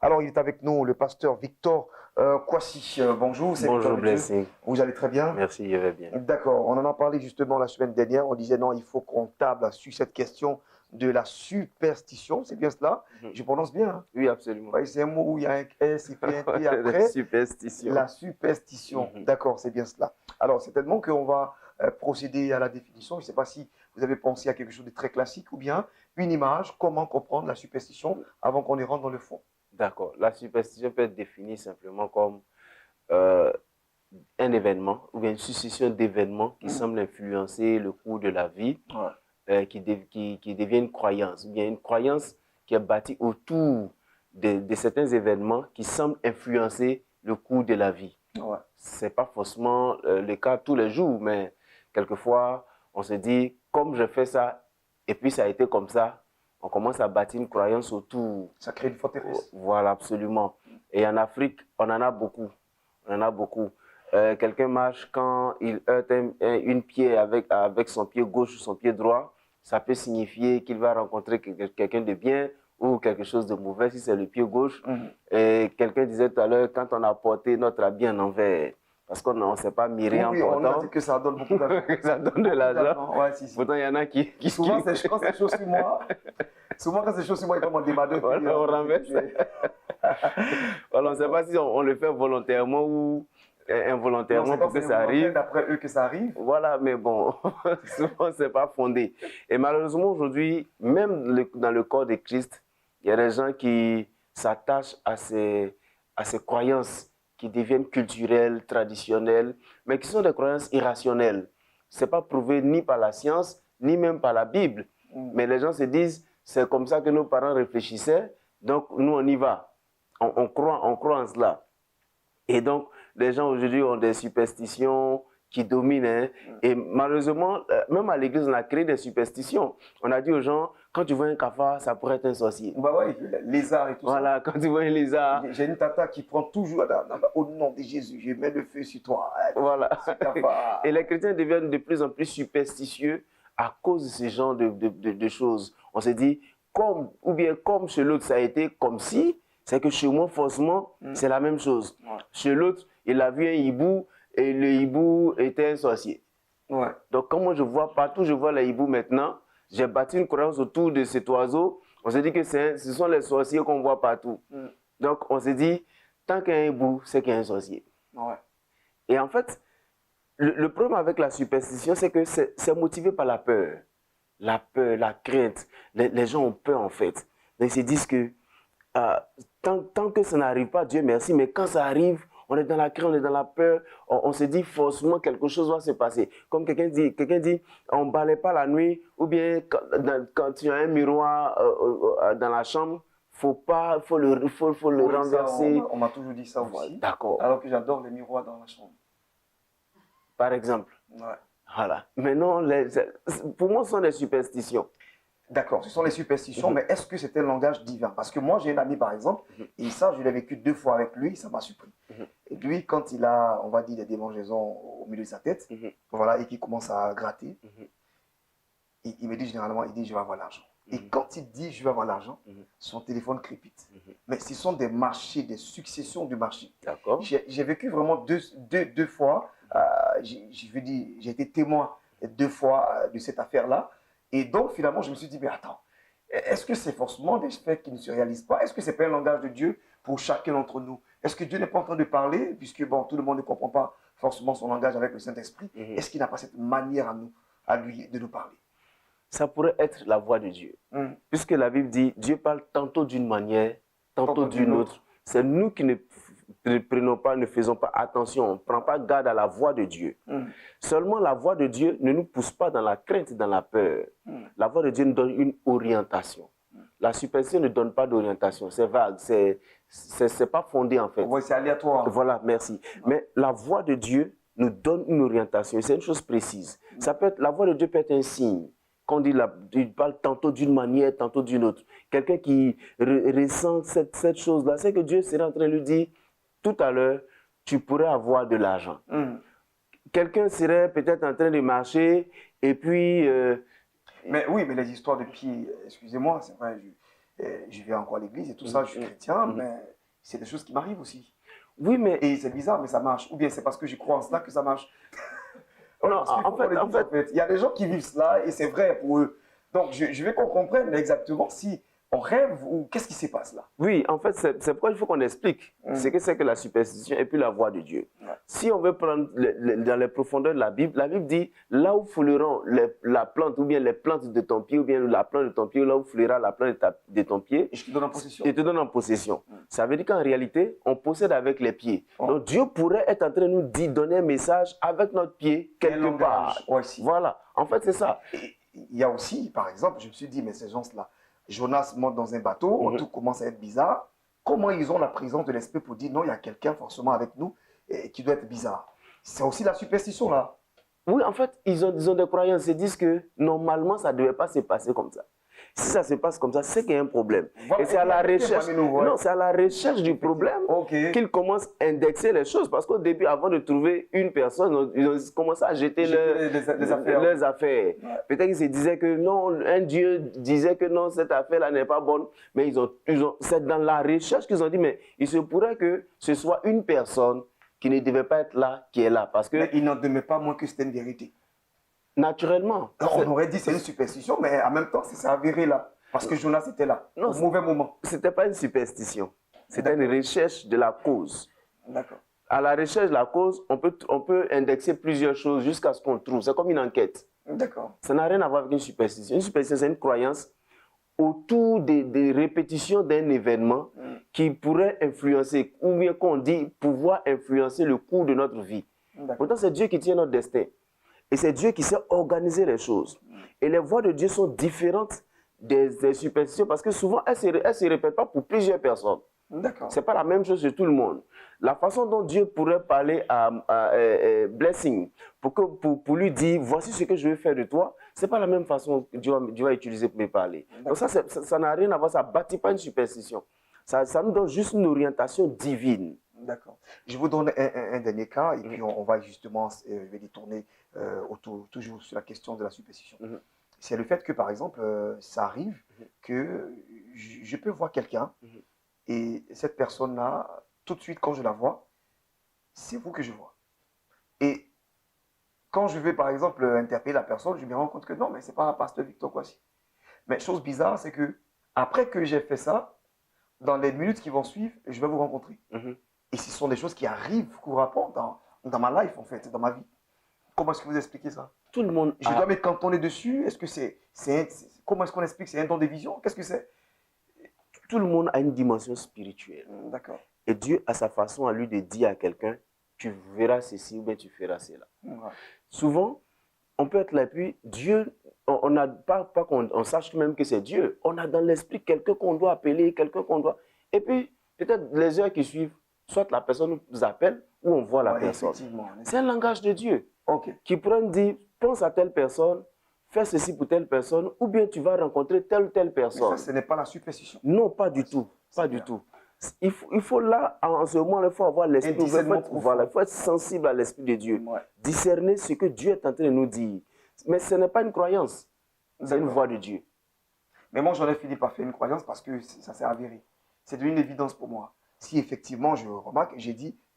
Alors, il est avec nous, le pasteur Victor Kwasi. Bonjour, c'est Bonjour Victor Dieu. Blessing. Vous allez très bien? Merci, je vais bien. D'accord, on en a parlé justement la semaine dernière. On disait non, il faut qu'on table sur cette question de la superstition. C'est bien cela? Je prononce bien, hein? Oui, absolument. Ouais, c'est un mot où il y a un S et puis un T La après. superstition. La superstition. D'accord, c'est bien cela. Alors, certainement qu'on va procéder à la définition. Je ne sais pas si vous avez pensé à quelque chose de très classique ou bien une image, comment comprendre la superstition avant qu'on y rentre dans le fond. D'accord. La superstition peut être définie simplement comme euh, un événement ou bien une succession d'événements qui semblent influencer le cours de la vie, qui devient une croyance, ou bien une croyance qui est bâtie autour de certains événements qui semblent influencer le cours de la vie. Ouais. Ce n'est pas forcément le cas tous les jours, mais quelquefois, on se dit, comme je fais ça, et puis ça a été comme ça, on commence à bâtir une croyance autour. Ça crée une forteresse. Voilà, absolument. Et en Afrique, on en a beaucoup. On en a beaucoup. Quelqu'un marche quand il heurte une pied avec son pied gauche ou son pied droit, ça peut signifier qu'il va rencontrer quelqu'un de bien ou quelque chose de mauvais si c'est le pied gauche. Et quelqu'un disait tout à l'heure, quand on a porté notre habit en envers, parce qu'on ne s'est pas miré en portant. On a dit que ça donne beaucoup d'argent. Ça donne de l'argent. Ouais, Pourtant, il y en a qui... Souvent, quand c'est chaud sur moi, il peut m'en démarrer. Voilà, on renverse. Voilà, on ne sait pas si on le fait volontairement ou involontairement pour que ça arrive. D'après eux que ça arrive. Voilà, mais bon, souvent, ce n'est pas fondé. Et malheureusement, aujourd'hui, même dans le corps de Christ, il y a des gens qui s'attachent à ces croyances qui deviennent culturelles, traditionnelles, mais qui sont des croyances irrationnelles. Ce n'est pas prouvé ni par la science, ni même par la Bible. Mais les gens se disent, c'est comme ça que nos parents réfléchissaient, donc nous, on y va. On croit en cela. Et donc, les gens aujourd'hui ont des superstitions qui dominent. Hein. Et malheureusement, même à l'église, on a créé des superstitions. On a dit aux gens, quand tu vois un cafard, ça pourrait être un sorcier. Bah oui, lézard et tout ça. Voilà, quand tu vois un lézard. J'ai une tata qui prend toujours, au nom de Jésus, je mets le feu sur toi. Voilà. Et les chrétiens deviennent de plus en plus superstitieux à cause de ce genre de choses. On se dit, comme chez l'autre, ça a été comme si, c'est que chez moi, forcément, c'est la même chose. Ouais. Chez l'autre, il a vu un hibou et le hibou était un sorcier. Ouais. Donc, comme moi, je vois partout, je vois les hiboux maintenant, j'ai bâti une croyance autour de cet oiseau. On se dit que ce sont les sorciers qu'on voit partout. Donc, on se dit, tant qu'il y a un hibou, c'est qu'il y a un sorcier. Ouais. Et en fait, le problème avec la superstition, c'est que c'est motivé par la peur. La peur, la crainte. Les gens ont peur, en fait. Donc, ils se disent que tant que ça n'arrive pas, Dieu merci, mais quand ça arrive, on est dans la crainte, on est dans la peur, on se dit forcément quelque chose va se passer. Comme quelqu'un dit, on ne balaie pas la nuit, ou bien quand tu as un miroir dans la chambre, faut le renverser. On m'a toujours dit ça aussi. D'accord. Alors que j'adore les miroirs dans la chambre. Par exemple. Ouais. Voilà. Mais non, pour moi, ce sont des superstitions. D'accord, ce sont les superstitions, mais est-ce que c'est un langage divin? Parce que moi, j'ai un ami, par exemple, et ça, je l'ai vécu 2 fois avec lui, ça m'a surpris. Et lui, quand il a, on va dire, des démangeaisons au milieu de sa tête, voilà, et qu'il commence à gratter, il me dit généralement, il dit, je vais avoir l'argent. Et quand il dit, je vais avoir l'argent, son téléphone crépite. Mais ce sont des marchés, des successions de marchés. D'accord. J'ai vécu vraiment deux fois, j'ai été témoin 2 fois de cette affaire-là. Et donc, finalement, je me suis dit, mais attends, est-ce que c'est forcément des faits qui ne se réalisent pas? Est-ce que ce n'est pas un langage de Dieu pour chacun d'entre nous? Est-ce que Dieu n'est pas en train de parler, puisque bon, tout le monde ne comprend pas forcément son langage avec le Saint-Esprit? Est-ce qu'il n'a pas cette manière à lui de nous parler? Ça pourrait être la voix de Dieu. Puisque la Bible dit, Dieu parle tantôt d'une manière, tantôt d'une autre. C'est nous qui ne prenons pas, ne faisons pas attention, on ne prend pas garde à la voix de Dieu. Seulement la voix de Dieu ne nous pousse pas dans la crainte, dans la peur. La voix de Dieu nous donne une orientation. La superstition ne donne pas d'orientation, c'est vague, c'est pas fondé en fait. Oui, c'est aléatoire. Voilà, merci. Mais la voix de Dieu nous donne une orientation, c'est une chose précise. Ça peut être, la voix de Dieu peut être un signe. Quand il parle tantôt d'une manière, tantôt d'une autre. Quelqu'un qui ressent cette chose-là, c'est que Dieu serait en train de lui dire, tout à l'heure, tu pourrais avoir de l'argent. Quelqu'un serait peut-être en train de marcher et puis... Mais oui, mais les histoires de pieds, excusez-moi, c'est vrai, je vais encore à l'église et tout ça, je suis chrétien, mais c'est des choses qui m'arrivent aussi. Oui, mais... Et c'est bizarre, mais ça marche. Ou bien c'est parce que je crois en cela que ça marche. Non, en fait, il y a des gens qui vivent cela et c'est vrai pour eux. Donc, je veux qu'on comprenne exactement si on rêve ou qu'est-ce qui se passe là. Oui, en fait, c'est pourquoi il faut qu'on explique ce que c'est que la superstition et puis la voix de Dieu. Si on veut prendre dans les profondeurs de la Bible dit là où fouleront la plante ou bien les plantes de ton pied ou bien la plante de ton pied, là où foulera la plante de ton pied, et je te donne en possession. Et te donne en possession. Ça veut dire qu'en réalité, on possède avec les pieds. Donc Dieu pourrait être en train de nous donner un message avec notre pied quelque part. Voilà, en fait c'est ça. Il y a aussi, par exemple, je me suis dit, mais ces gens-là, Jonas monte dans un bateau, tout commence à être bizarre. Comment ils ont la présence de l'esprit pour dire non, il y a quelqu'un forcément avec nous qui doit être bizarre. C'est aussi la superstition là. Oui, en fait, ils ont des croyances. Ils disent que normalement, ça ne devait pas se passer comme ça. Si ça se passe comme ça, c'est qu'il y a un problème. Voilà, et c'est à la recherche. Non, c'est à la recherche du problème qu'ils commencent à indexer les choses. Parce qu'au début, avant de trouver une personne, ils ont commencé à jeter leurs affaires. Ouais. Peut-être qu'ils se disaient que non, un Dieu disait que non, cette affaire-là n'est pas bonne. Mais c'est dans la recherche qu'ils ont dit, mais il se pourrait que ce soit une personne qui ne devait pas être là, qui est là. Parce que, mais il n'en demeure pas moins que c'était une vérité. Naturellement. Alors, on aurait dit c'est une superstition, mais en même temps, c'est ça avéré là. Parce que Jonas était là, non, au mauvais moment. Ce n'était pas une superstition. C'était une recherche de la cause. D'accord. À la recherche de la cause, on peut indexer plusieurs choses jusqu'à ce qu'on trouve. C'est comme une enquête. D'accord. Ça n'a rien à voir avec une superstition. Une superstition, c'est une croyance autour des répétitions d'un événement qui pourrait influencer, ou bien qu'on dit pouvoir influencer le cours de notre vie. Pourtant, c'est Dieu qui tient notre destin. Et c'est Dieu qui sait organiser les choses. Et les voies de Dieu sont différentes des superstitions parce que souvent, elles ne se répètent pas pour plusieurs personnes. Ce n'est pas la même chose chez tout le monde. La façon dont Dieu pourrait parler à Blessing pour lui dire « voici ce que je vais faire de toi », ce n'est pas la même façon que Dieu va utiliser pour me parler. Donc ça n'a rien à voir, ça ne bâtit pas une superstition. Ça nous donne juste une orientation divine. D'accord. Je vous donne un dernier cas et puis on va justement je vais détourner toujours sur la question de la superstition. C'est le fait que, par exemple, ça arrive que je peux voir quelqu'un et cette personne-là, tout de suite, quand je la vois, c'est vous que je vois. Et quand je vais, par exemple, interpeller la personne, je me rends compte que non, mais ce n'est pas Pasteur Victor Kwasi. Mais chose bizarre, c'est que après que j'ai fait ça, dans les minutes qui vont suivre, je vais vous rencontrer. Et ce sont des choses qui arrivent couramment dans ma life, en fait, dans ma vie. Comment est-ce que vous expliquez ça? Tout le monde. Je dois me cantonner dessus. Est-ce que comment est-ce qu'on explique? C'est un don de vision? Qu'est-ce que c'est? Tout le monde a une dimension spirituelle. D'accord. Et Dieu a sa façon à lui de dire à quelqu'un, tu verras ceci ou bien tu feras cela. Souvent, on peut être là, puis Dieu, on n'a pas qu'on sache même que c'est Dieu. On a dans l'esprit quelqu'un qu'on doit appeler, quelqu'un qu'on doit... Et puis, peut-être les heures qui suivent, soit la personne nous appelle ou on voit la personne. C'est un langage de Dieu qui pourrait nous dire, pense à telle personne, fais ceci pour telle personne, ou bien tu vas rencontrer telle ou telle personne. Mais ça, ce n'est pas la superstition. Non, pas du tout. Pas du tout. Il faut là, en ce moment, il faut avoir l'esprit ouvert. Il faut être sensible à l'esprit de Dieu. Discerner ce que Dieu est en train de nous dire. Mais ce n'est pas une croyance, c'est une voix de Dieu. Mais moi, j'en ai fini par faire une croyance parce que ça s'est avéré. C'est devenu une évidence pour moi. Si effectivement, je remarque,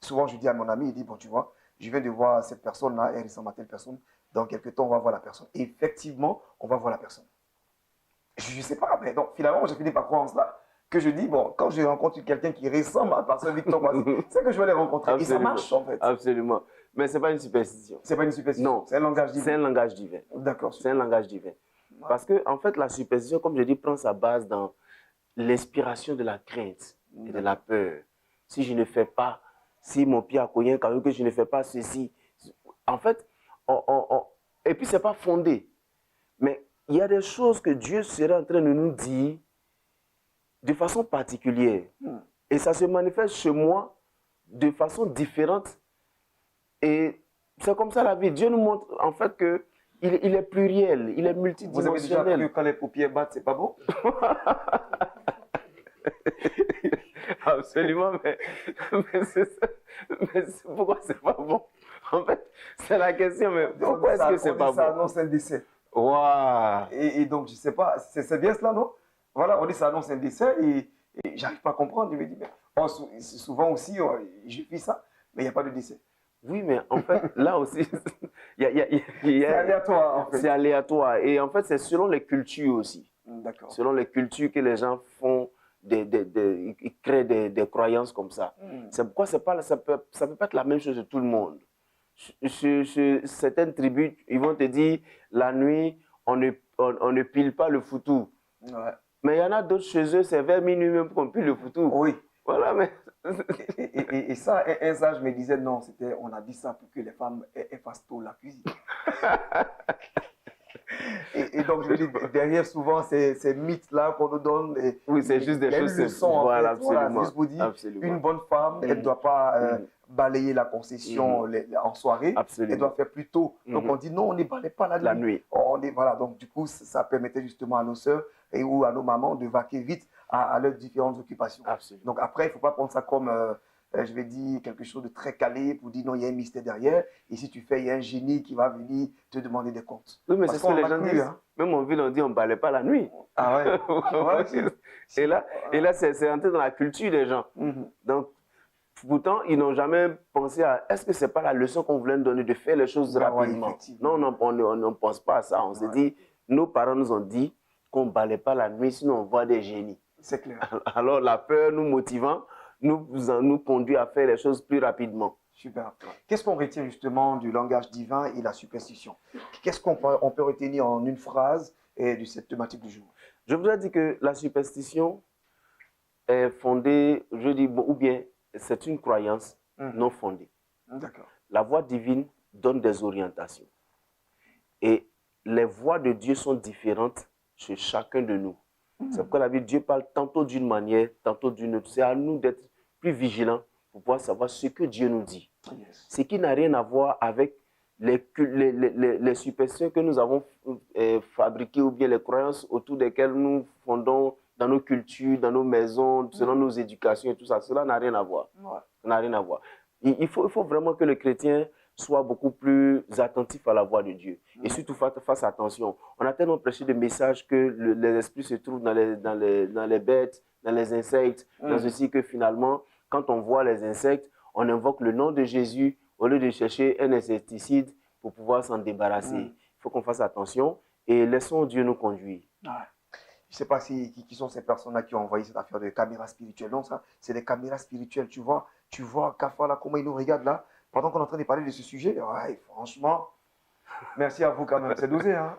souvent je dis à mon ami, il dit, bon, tu vois, je viens de voir cette personne-là, elle ressemble à telle personne, dans quelques temps, on va voir la personne. Et effectivement, on va voir la personne. Je ne sais pas, mais donc finalement, j'ai fini par croire en cela, que je dis, bon, quand je rencontre quelqu'un qui ressemble à Pasteur Victor Kwasi, c'est que je vais les rencontrer. Absolument. Et ça marche, en fait. Absolument. Mais ce n'est pas une superstition. Ce n'est pas une superstition. Non. C'est un langage divin. C'est un langage divin. D'accord. C'est un langage divin. Parce que, en fait, la superstition, comme je dis, prend sa base dans l'inspiration de la crainte et de la peur. Si je ne fais pas, si mon pied a cogné un caillou, que je ne fais pas ceci. En fait, et puis ce n'est pas fondé. Mais il y a des choses que Dieu serait en train de nous dire de façon particulière. Et ça se manifeste chez moi de façon différente. Et c'est comme ça la vie. Dieu nous montre en fait qu'il est pluriel, il est multidimensionnel. Vous avez déjà vu quand les paupières battent, c'est pas bon? Absolument, mais pourquoi c'est pas bon? En fait, c'est la question, mais pourquoi est-ce que c'est pas bon? Non, c'est un décès. Waouh! Et donc, je sais pas, c'est bien cela, non? Voilà, on dit ça annonce un décès et j'arrive pas à comprendre. Je me dis, mais bon, souvent aussi, je fais ça, mais il n'y a pas de décès. Oui, mais en fait, là aussi, C'est aléatoire, en fait. c'est aléatoire. Et en fait, c'est selon les cultures aussi. D'accord. Selon les cultures que les gens font, ils créent des croyances comme ça. C'est pourquoi ça peut pas être la même chose de tout le monde. Chez certaines tribus, ils vont te dire, la nuit, on ne pile pas le foutou. Ouais. Mais il y en a d'autres chez eux, c'est vers minuit même qu'on pile le foutou. Oui. Voilà, mais... et ça, un sage me disait, non, on a dit ça pour que les femmes fassent tôt la cuisine. Et donc, je me dis, derrière, souvent, ces mythes-là qu'on nous donne. Oui, c'est juste des choses leçons, voilà, en fait. Voilà, absolument. juste pour dire, Absolument. une bonne femme, elle ne doit pas balayer la concession en soirée. Absolument. Elle doit faire plus tôt. Donc, on dit, non, on ne balaye pas la nuit. La nuit. Voilà, donc, du coup, ça permettait justement à nos sœurs ou à nos mamans de vaquer vite à leurs différentes occupations. Absolument. Donc, après, il ne faut pas prendre ça comme... je vais dire quelque chose de très calé pour dire non, il y a un mystère derrière. Et si tu fais, il y a un génie qui va venir te demander des comptes. Oui, mais c'est ce que les gens disent. Hein. Même en ville, on dit on ne balait pas la nuit. Ah ouais. Et là c'est entré dans la culture des gens. Donc, pourtant, ils n'ont jamais pensé à est-ce que ce n'est pas la leçon qu'on voulait nous donner de faire les choses rapidement. Non, on ne pense pas à ça. On se dit, nos parents nous ont dit qu'on ne balait pas la nuit, sinon on voit des génies. C'est clair. Alors, la peur nous motivant, nous conduit à faire les choses plus rapidement. Super. Qu'est-ce qu'on retient justement du langage divin et la superstition? Qu'est-ce qu'on peut retenir en une phrase de cette thématique du jour? Je voudrais dire que la superstition est fondée, je dis, ou bien c'est une croyance non fondée. D'accord. La voix divine donne des orientations. Et les voix de Dieu sont différentes chez chacun de nous. C'est pourquoi la Bible, Dieu parle tantôt d'une manière, tantôt d'une autre. C'est à nous d'être plus vigilants pour pouvoir savoir ce que Dieu nous dit. Yes. Ce qui n'a rien à voir avec les superstitions que nous avons fabriquées ou bien les croyances autour desquelles nous fondons dans nos cultures, dans nos maisons, selon nos éducations et tout ça. Cela n'a rien à voir. Ouais. Ça n'a rien à voir. Il faut vraiment que le chrétien soit beaucoup plus attentif à la voix de Dieu. Et surtout, fasse attention. On a tellement prêché de messages que les esprits se trouvent dans les bêtes, dans les insectes, dans ceci que finalement, quand on voit les insectes, on invoque le nom de Jésus au lieu de chercher un insecticide pour pouvoir s'en débarrasser. Il faut qu'on fasse attention et laissons Dieu nous conduire. Ouais. Je ne sais pas qui sont ces personnes-là qui ont envoyé cette affaire de caméras spirituelles. Non, ça, c'est des caméras spirituelles. Tu vois Kafa, là, comment il nous regarde là, pendant qu'on est en train de parler de ce sujet. Ouais, franchement, merci à vous quand même. C'est dosé, hein.